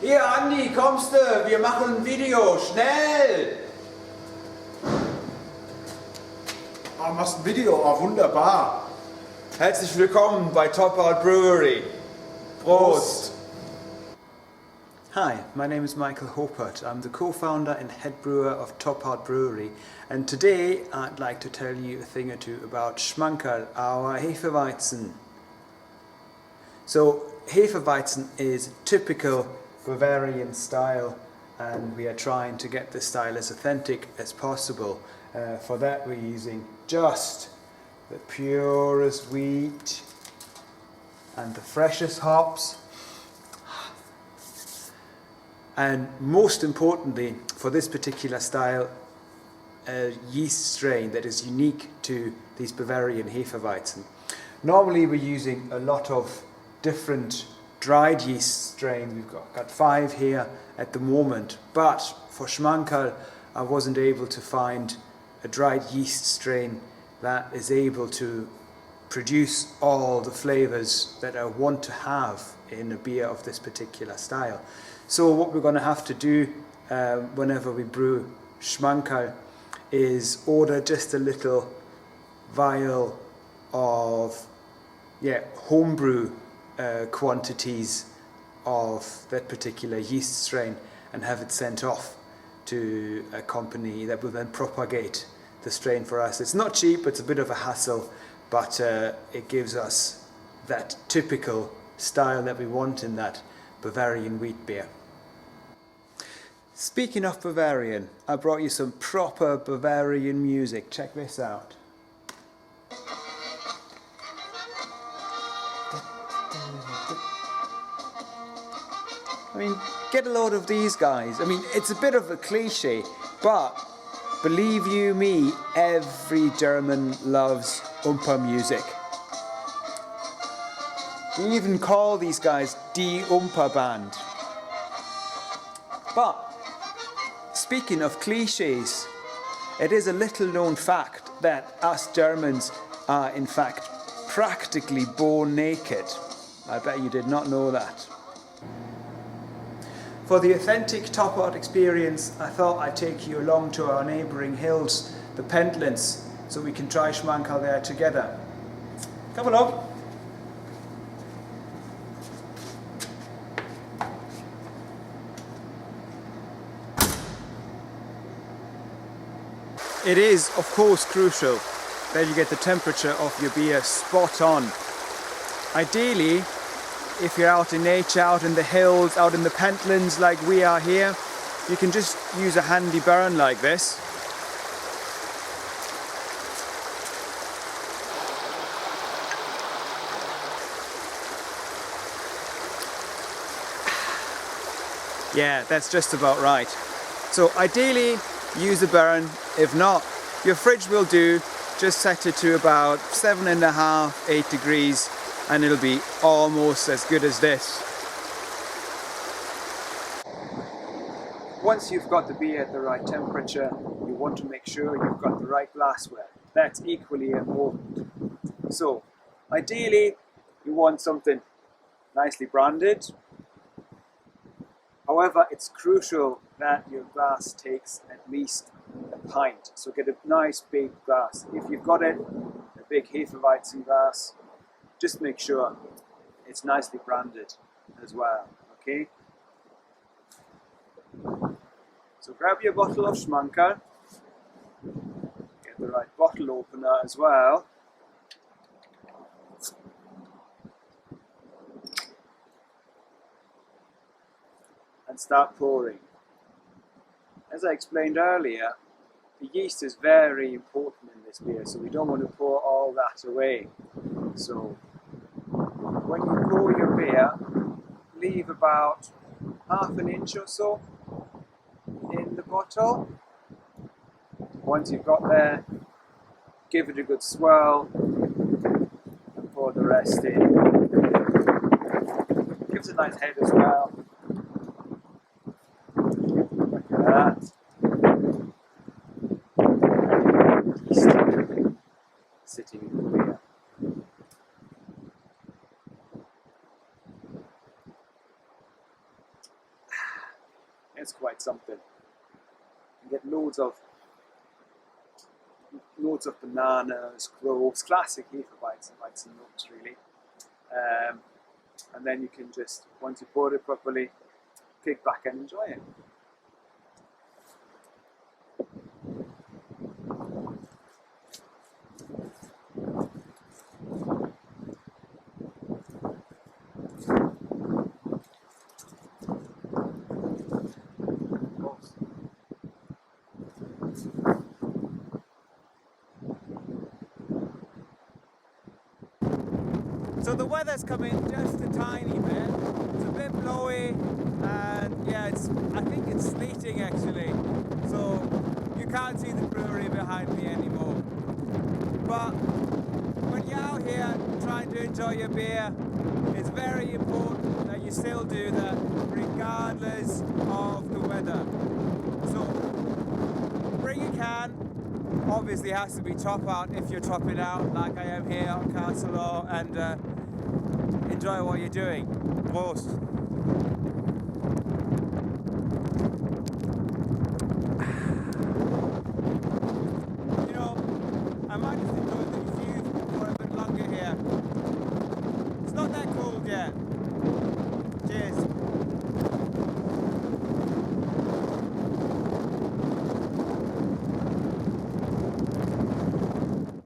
Hier, Andi, kommst du? Wir machen ein Video, schnell! Ah, machst ein Video, wunderbar. Herzlich willkommen bei Brewery. Prost! Hi, my name is Michael Hopert. I'm the co-founder and head brewer of Brewery, and today I'd like to tell you a thing or two about Schmankerl, our Hefeweizen. So Hefeweizen is typical Bavarian style, and we are trying to get this style as authentic as possible. For that we're using just the purest wheat and the freshest hops. And most importantly, for this particular style, a yeast strain that is unique to these Bavarian Hefeweizen. Normally we're using a lot of different dried yeast strains. We've got 5 here at the moment, but for Schmankerl I wasn't able to find a dried yeast strain that is able to produce all the flavors that I want to have in a beer of this particular style. So what we're going to have to do whenever we brew Schmankerl is order just a little vial of homebrew quantities of that particular yeast strain and have it sent off to a company that will then propagate the strain for us. It's not cheap, it's a bit of a hassle, but it gives us that typical style that we want in that Bavarian wheat beer. Speaking of Bavarian, I brought you some proper Bavarian music. Check this out. I mean, get a load of these guys. I mean, it's a bit of a cliche, but believe you me, every German loves music. We even call these guys Die Band. But speaking of cliches, it is a little known fact that us Germans are in fact practically born naked. I bet you did not know that. For the authentic top art experience, I thought I'd take you along to our neighbouring hills, the Pentlands, so we can try Schmankerl there together. Come along. It is, of course, crucial that you get the temperature of your beer spot on. Ideally, if you're out in nature, out in the hills, out in the Pentlands like we are here, you can just use a handy burn like this. Yeah, that's just about right. So ideally, use a burn. If not, your fridge will do. Just set it to about 7.5, 8 degrees, and it'll be almost as good as this. Once you've got the beer at the right temperature, you want to make sure you've got the right glassware. That's equally important. So, ideally, you want something nicely branded. However, it's crucial that your glass takes at least a pint. So get a nice big glass. If you've got it, a big Hefeweizen glass, just make sure it's nicely branded as well, okay? So grab your bottle of Schmankerl, get the right bottle opener as well. And start pouring. As I explained earlier, the yeast is very important in this beer, so we don't want to pour all that away. So when you pour your beer, leave about half an inch or so in the bottle. Once you've got there, give it a good swirl and pour the rest in. Gives a nice head as well. Look at that. Sitting in the beer. It's quite something. You get loads of bananas, cloves, classic Hefeweizen notes really. And then you can just, once you pour it properly, kick back and enjoy it. So the weather's come in just a tiny bit. It's a bit blowy, and yeah, I think it's sleeting actually. So you can't see the brewery behind me anymore. But when you're out here trying to enjoy your beer, it's very important that you still do that regardless of the weather. So bring a can. Obviously it has to be top out if you're topping out like I am here on Castle Law, and enjoy what you're doing. Prost!